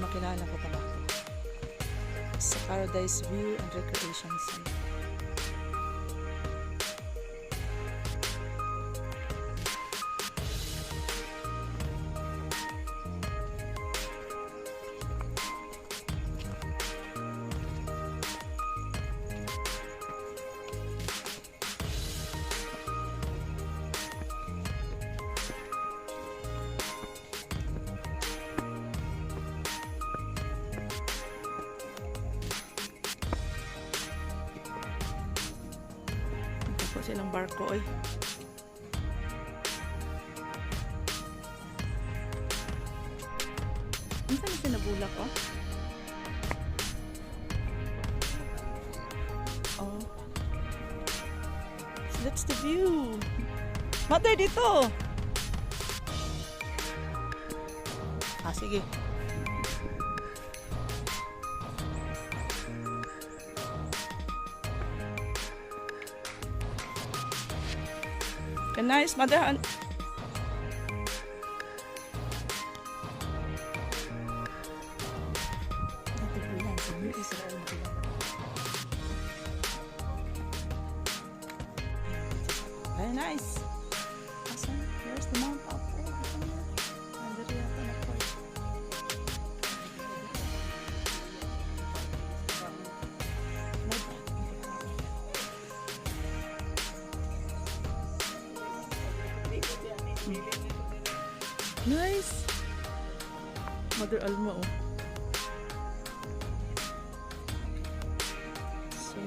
makilala ko talaga. Sa Paradise View and Recreation Center. Silang barko oy. Minsan na sinabulak oh. Oh. So that's the view. Mother dito. Ah sige. Nice, mother. Very nice. Awesome. There's the mount up there. Nice. Mother Alma oh. So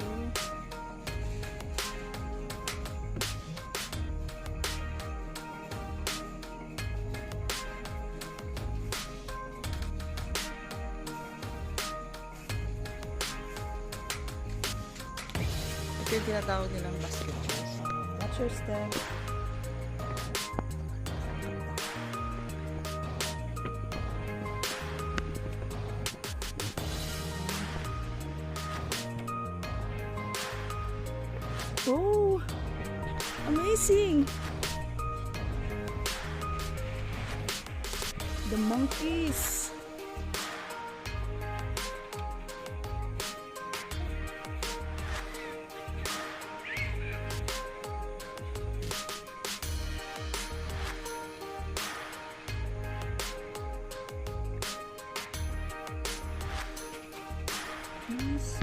ito yung tinatawag nilang basket shoes. Watch your step. Oh, amazing! The monkeys. Nice.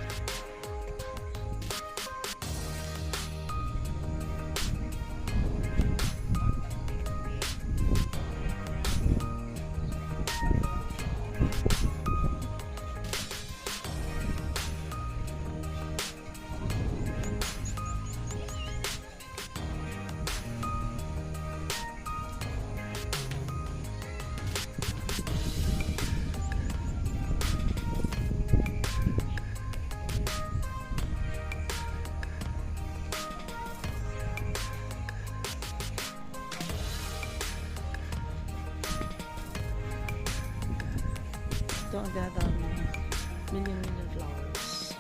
Ito ang tinatawag na million flowers.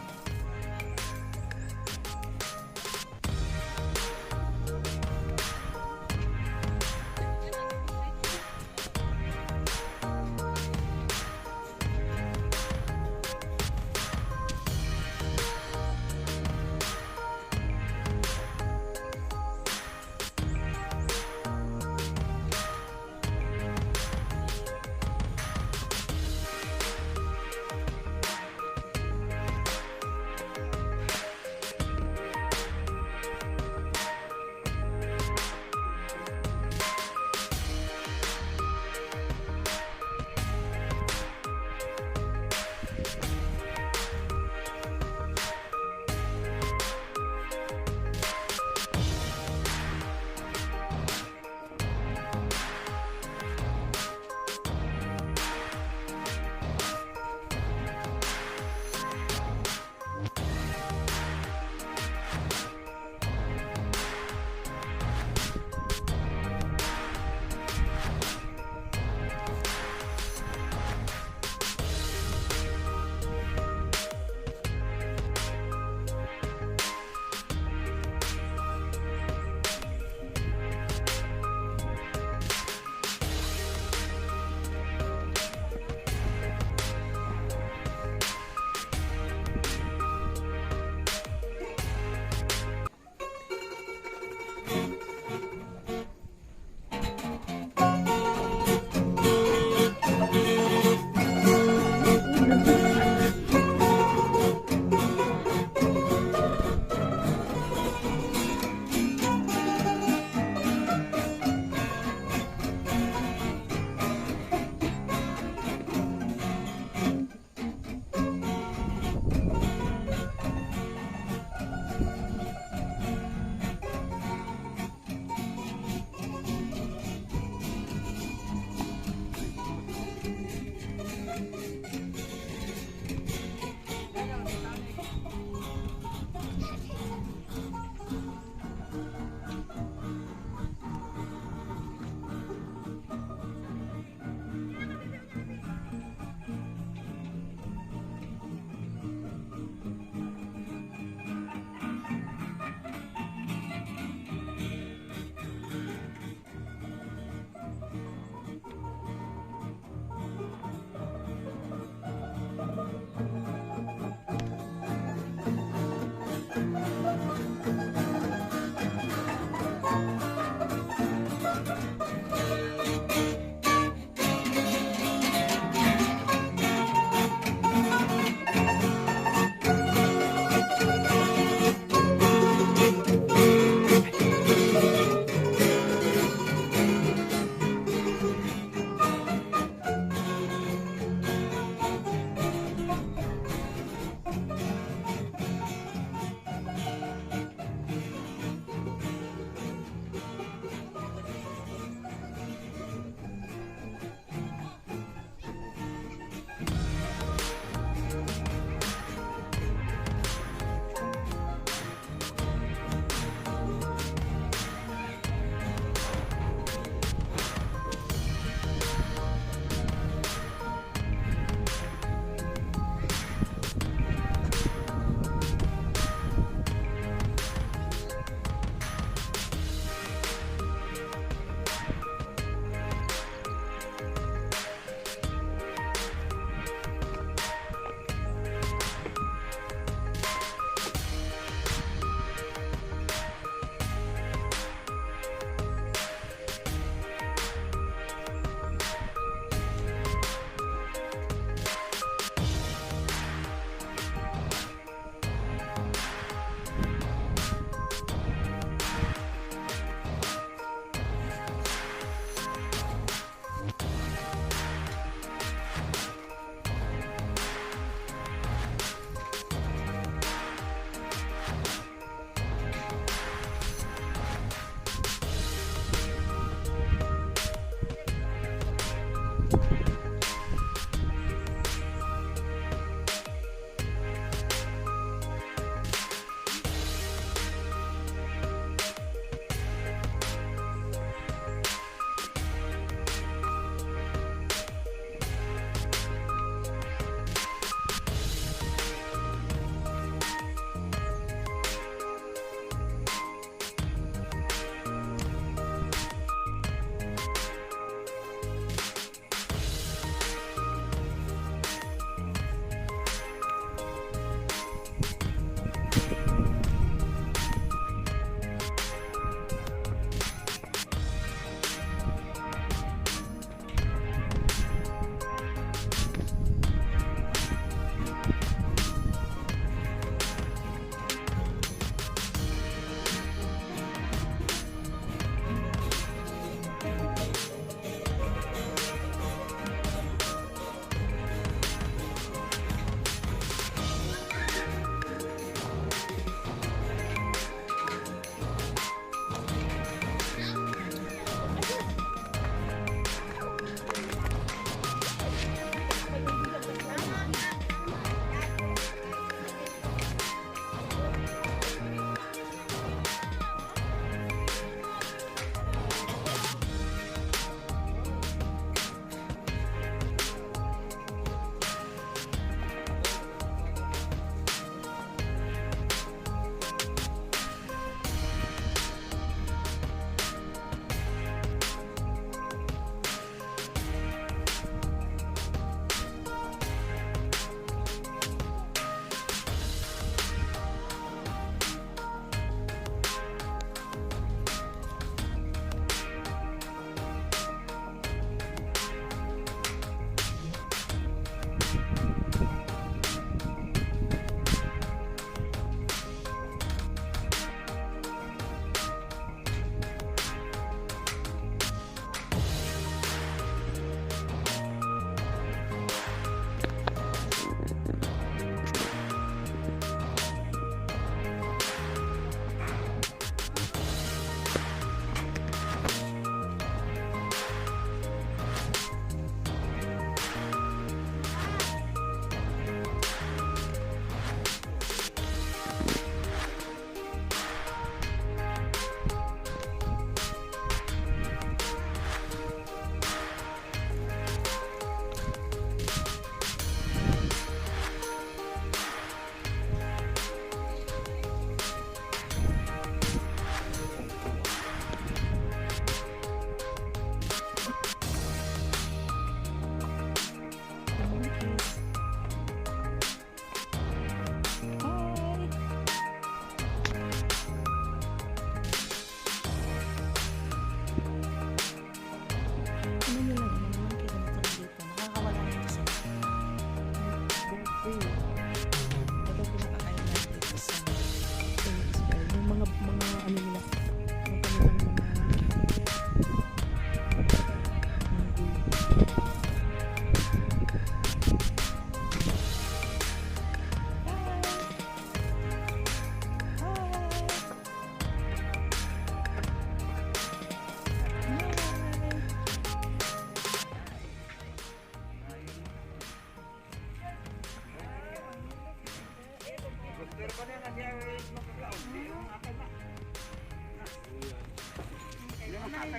Ano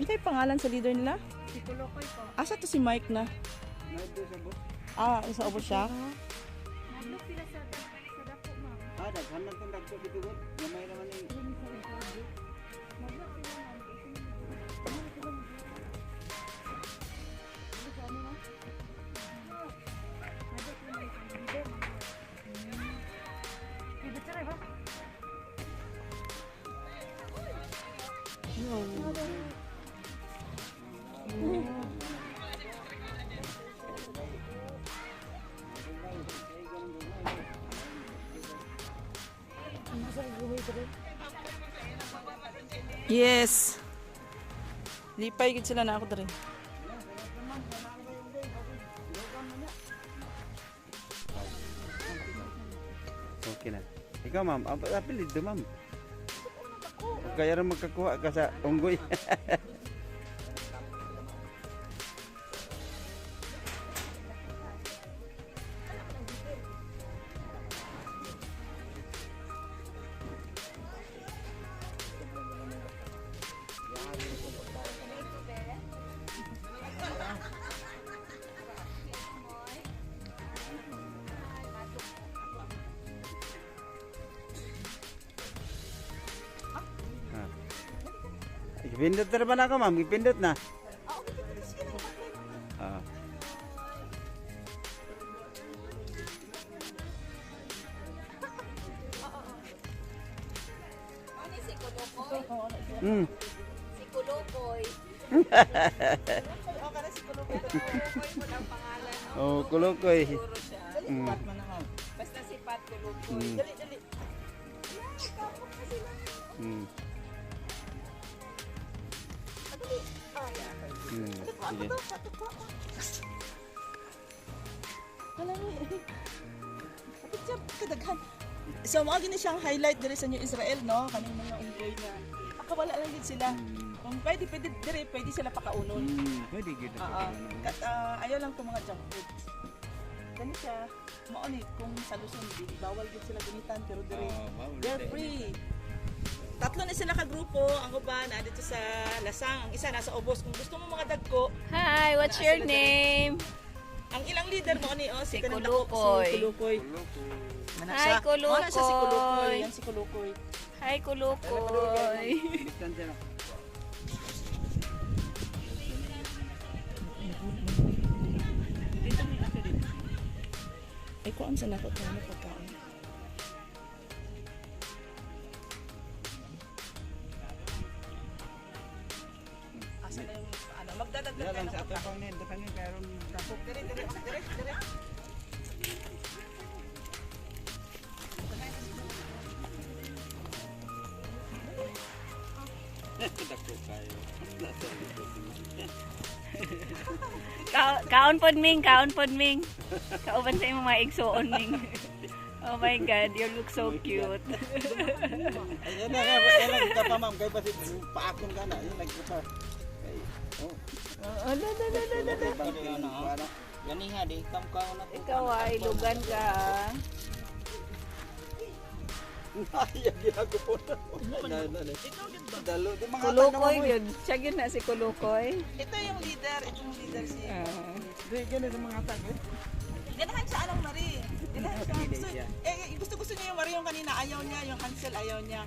kayo pangalan sa leader nila? Si Kulokoy po. Asa to si Mike na? Sa ubos siya? Naglook sila sa dako, ma'am. Daghan lang itong dagko dito ko. Gamay naman yung... Naglook sila, ma'am. Yes. Lipay gid sila na ako diri. Okay na. Ikaw ma'am, apelid do ma'am. Kaya rin magkakuha ka sa unggoy. Ipindot na naman ako ma'am, ipindot na. Ah. Ano si Kulokoy? Mm. Si Kulokoy. Kulokoy mo ang pangalan. Oh, kulokoy. Siguro siya. Mm. Basta si Pat Kulokoy. Mm. Dali, dali. Mm. Mm. Sige. So mga gini siyang highlight diri sa New Israel, no? Kaning mga unggoy na makawala lang gid sila. Kung pwede diri, pwede sila pakaunon. Pwede gid. Ayaw lang itong mga junk food. Gani siya, mauni kung sa Luzon, bawal gid sila gunitan, pero diri, they're free. Tatlo na sila ka grupo, ang uban dito sa Lasang, ang isa nasa Obos. Kung gusto mo mga dagko, Hi, what's your name? ang ilang leader mo ni Si kanang Kulukoy. Si Kulukoy. Hi, Kulukoy. Wala siya si Kulukoy. Yan si Kulukoy. Hi, Kulokoy. Ay, kuan sa nako ka na pagkaon. Asa na yung magdadagdag Dala lang na sa ato pagkaon. pang nin, dakangin karon tapok. Dire. Dako kayo. Kaon pod Ming, kaon pod Ming. Kauban sa imong mga igsuon Ming. Oh my God, you look so cute. Ayan na, kailan ka pa ma'am, kaya pa paakon ka na, yun nagkita. Oh. Ganiha di kamkaw na ko. Ikaw ay lugan ka. Ay, ginagawa na. Dalo, di mga Kulukoy yun. Siya yun na si Kulukoy. Ito yung leader si. Di, ganun sa mga tag. Ganahan siya anong Mari. Ganahan siya. Gusto niya yung Mari yung kanina, ayaw niya, yung Hansel ayaw niya.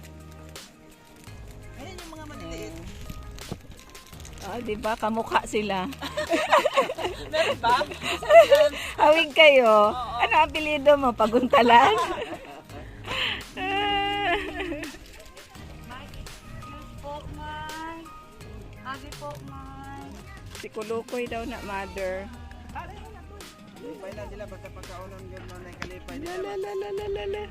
Ayan yung mga maliliit. Di ba? Kamukha sila. Meron ba? Hawig kayo. Ano ang apelido mo? Paguntalan? Si Kulukoy daw na mother. Lipay na sila, basta pagkaunan gano'n na kalipay nila. La.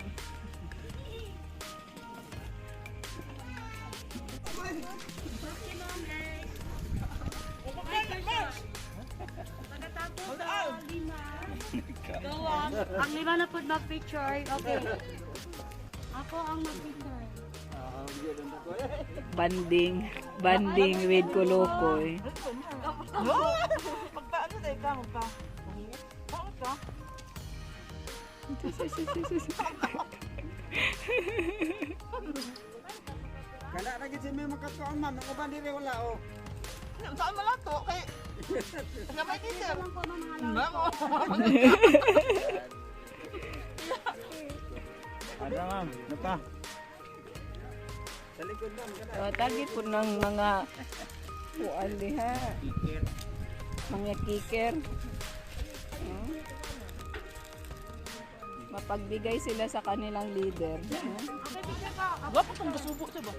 Ang lima na po mag-picture. Okay. Ako ang mag-picture. Banding with Kulukoy. Magpaano tayo ka? Bakit ka? makatuan ma'am, ang uban diri wala oh. Saan malato? Kay... Gamay teacher. Lang po, ma'am. Ada ma'am, napa. Sa likod ma'am, kana. So, tagi po ng mga kuan diha. Mga kicker. Mapagbigay sila sa kanilang leader. Okay, picture ka. Gwapo tong gasubo siya ba?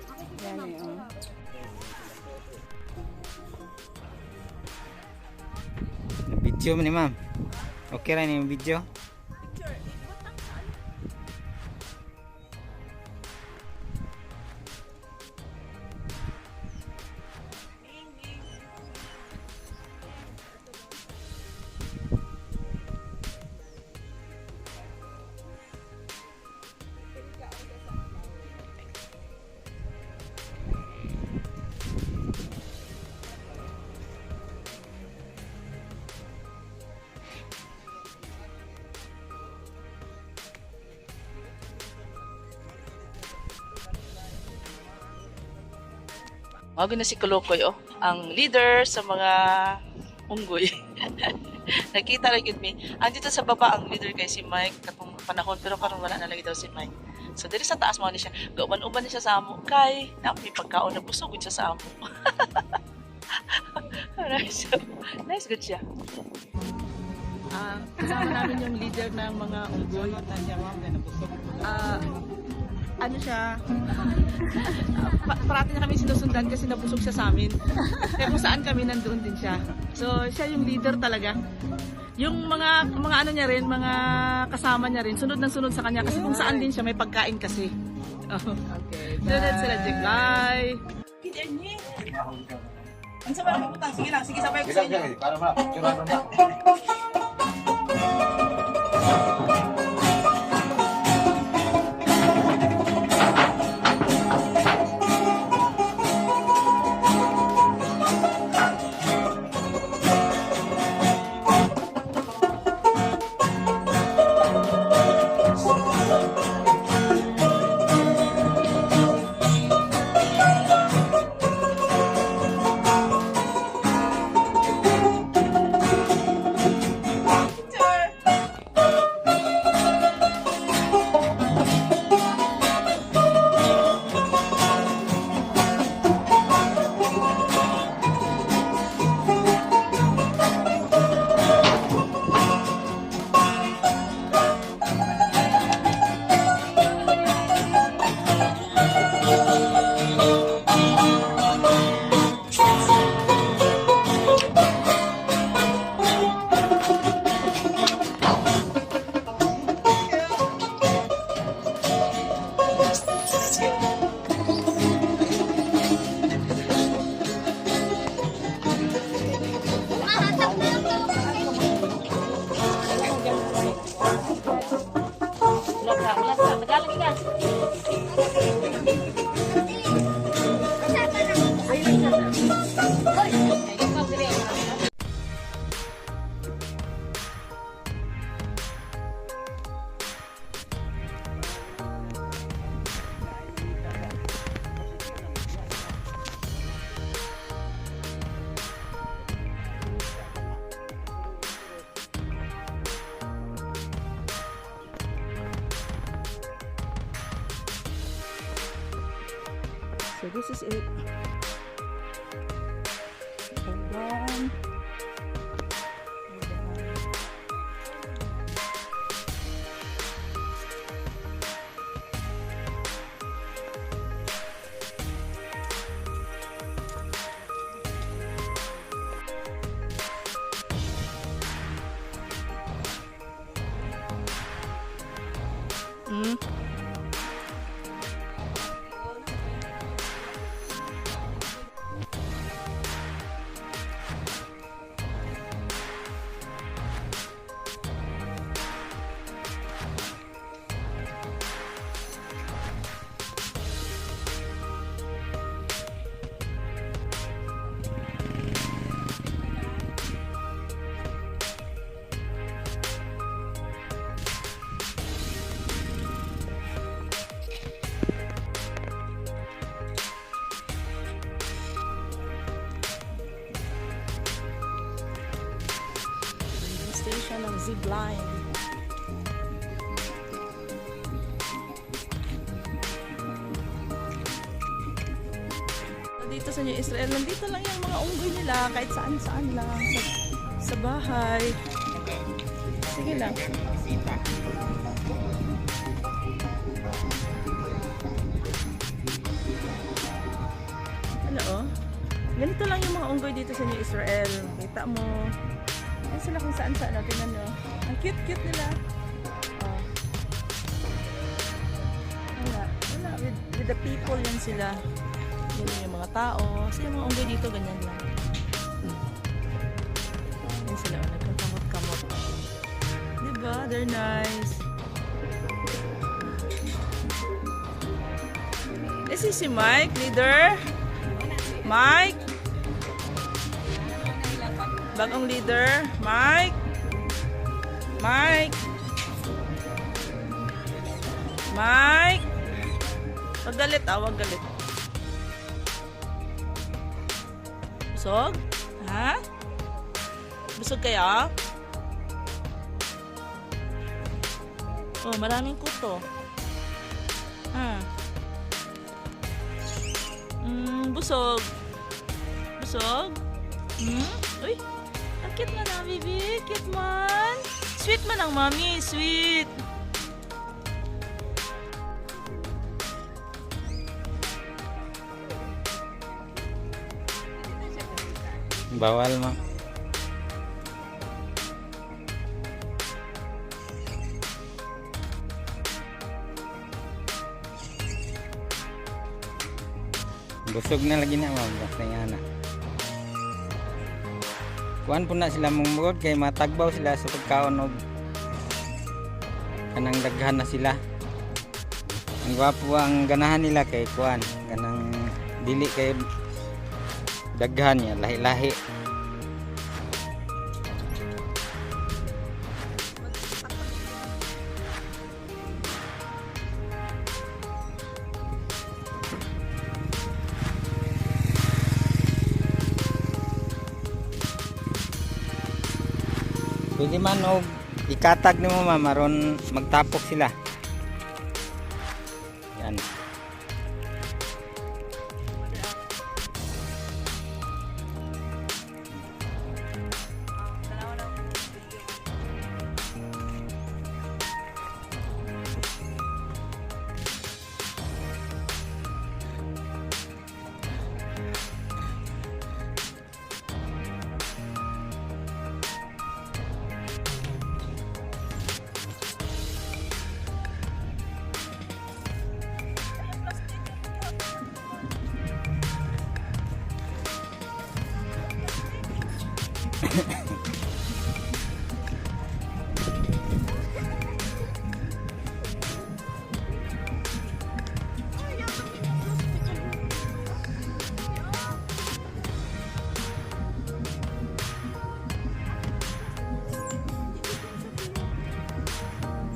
Yan eh. Video mo ni ma'am. Okay ra ni yung video. Mawag na si Kolokoy, oh. Ang leader sa mga unggoy. Nakita lang yun, me. Andito sa baba ang leader kay si Mike katong panahon, pero karon wala na lagi daw si Mike. So, diri sa taas mo ni siya. Gauban-uban na siya sa amo. Kay, may pagkaon na busog siya sa amo. Alright, so, nice good siya. Kasama namin yung leader ng mga unggoy. Ano siya, parati na kami sinusundan kasi nabusog siya sa amin. Kaya kung saan kami, nandoon din siya. So, siya yung leader talaga. Yung mga ano niya rin, mga kasama niya rin, sunod ng sunod sa kanya kasi kung saan din siya, may pagkain kasi. Okay, sunod sila, Jekay. Ang sabay ang putang, sige lang, sige sabay ko sa inyo. Para ma, picturean mo. So this is it. Hold on. zip line. Dito sa New Israel, nandito lang yung mga unggoy nila kahit saan-saan lang sa bahay. Sige lang. Ano oh? Ganito lang yung mga unggoy dito sa New Israel. Kita mo. Yan sila kung saan-saan. Oh, tingnan nyo. Ang cute-cute nila. Oh. Wala. With the people yan sila. Yan yung mga tao. Kasi yung mga unggoy dito, ganyan lang. Yan sila. Oh, nagkakamot-kamot. Diba? They're nice. This is si Mike, leader. Mike. Bagong leader. Mike. Mike. Mike. Wag galit ah, wag galit. Busog? Ha? Busog kaya? Oh, maraming kuto. Ha? Busog. Busog? Uy, ang cute man ah, baby. Cute man. Sweet man ang mami. Sweet. Bawal, ma'am. Busog na lagi na, ma'am. Basta nga na. Kuan po na sila mumugod kay matagbaw sila sa pagkaon og kanang daghan na sila. Ang gwapo ang ganahan nila kay kuan, kanang dili kay daghan niya, lahi-lahi. Pwede man og ikatag nimo ma'am aron magtapok sila. Yan.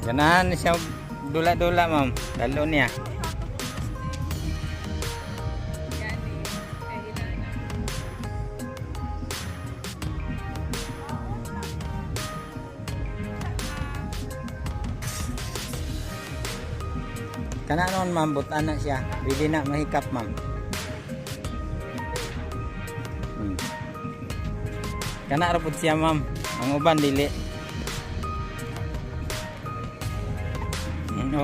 Ganahan siya dula-dula ma'am. Dalo niya. Kana noon ma'am, butan na siya. Pwede na mahikap ma'am. Kana ra pud siya ma'am. Ang uban dili. No.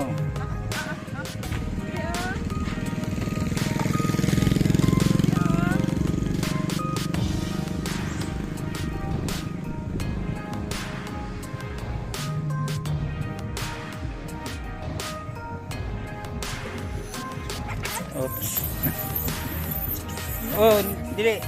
Oops. Oh, dili.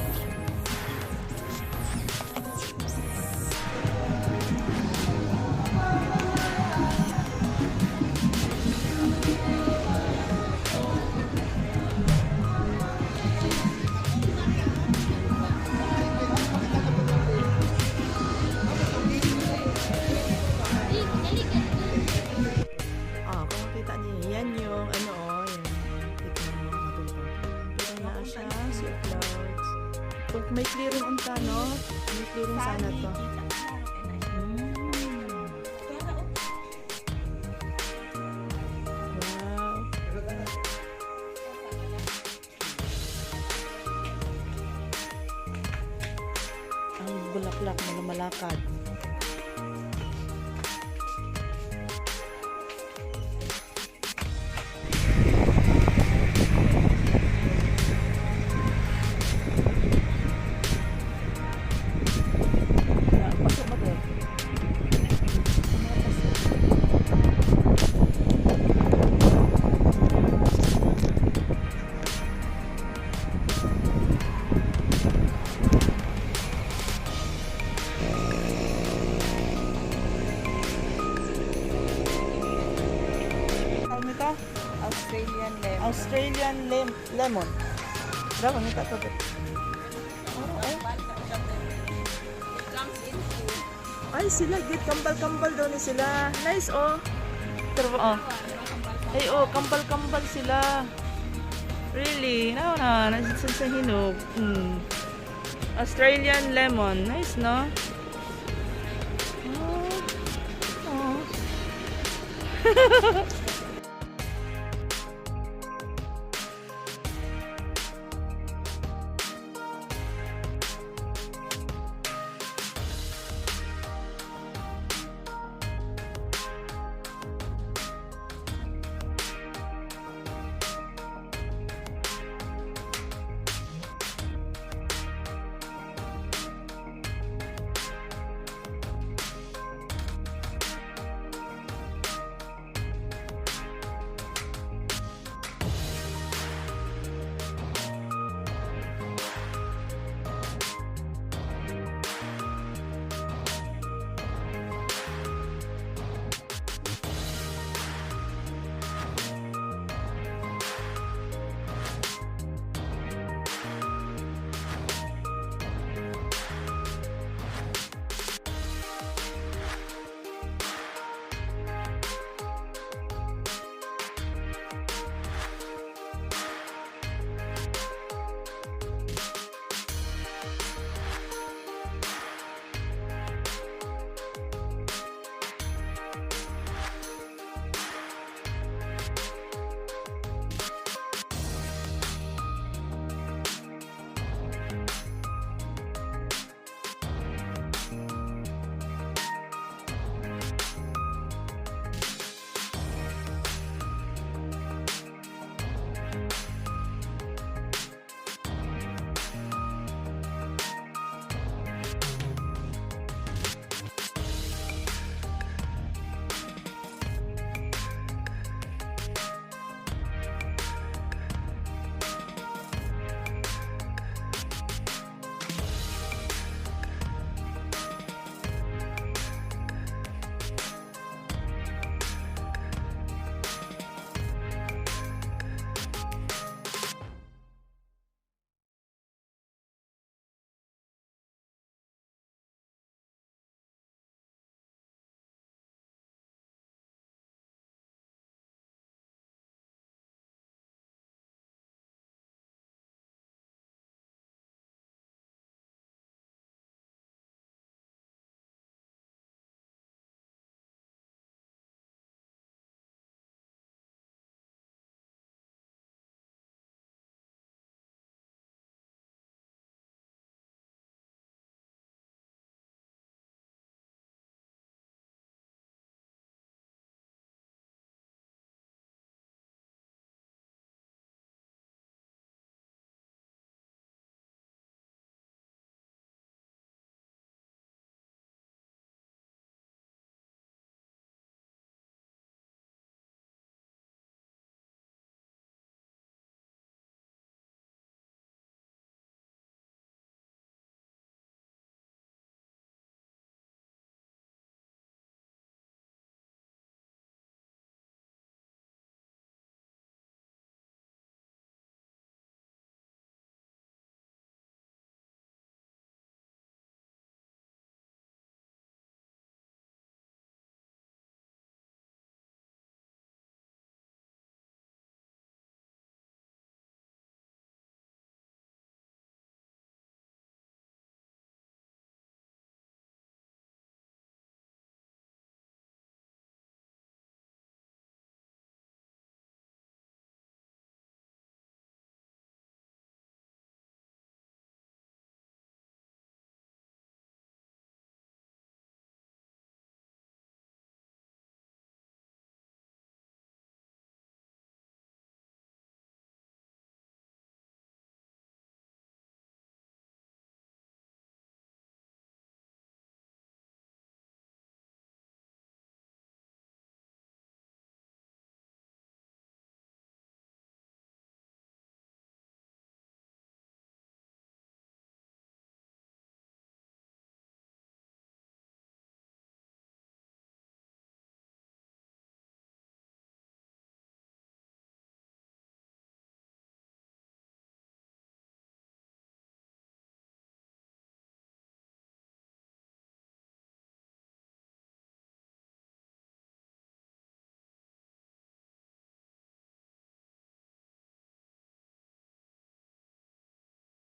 Kung makita niyo, yan yung ano oh, yan. Ito mo, matutong. Ito na siya, sea clouds. Kung may clearing unta, no? May clearing sana to. bulaklak na lumalakad. Pasok mo doon. Ano ito? Australian lemon. Bravo, ano ito? Ay, sila, git, kambal-kambal daw ni sila. Nice, oh. Pero, oh. Ay, oh, kambal-kambal sila. Really? No, na, nasa sa hinog. Australian lemon. Nice, no? Oh. Oh.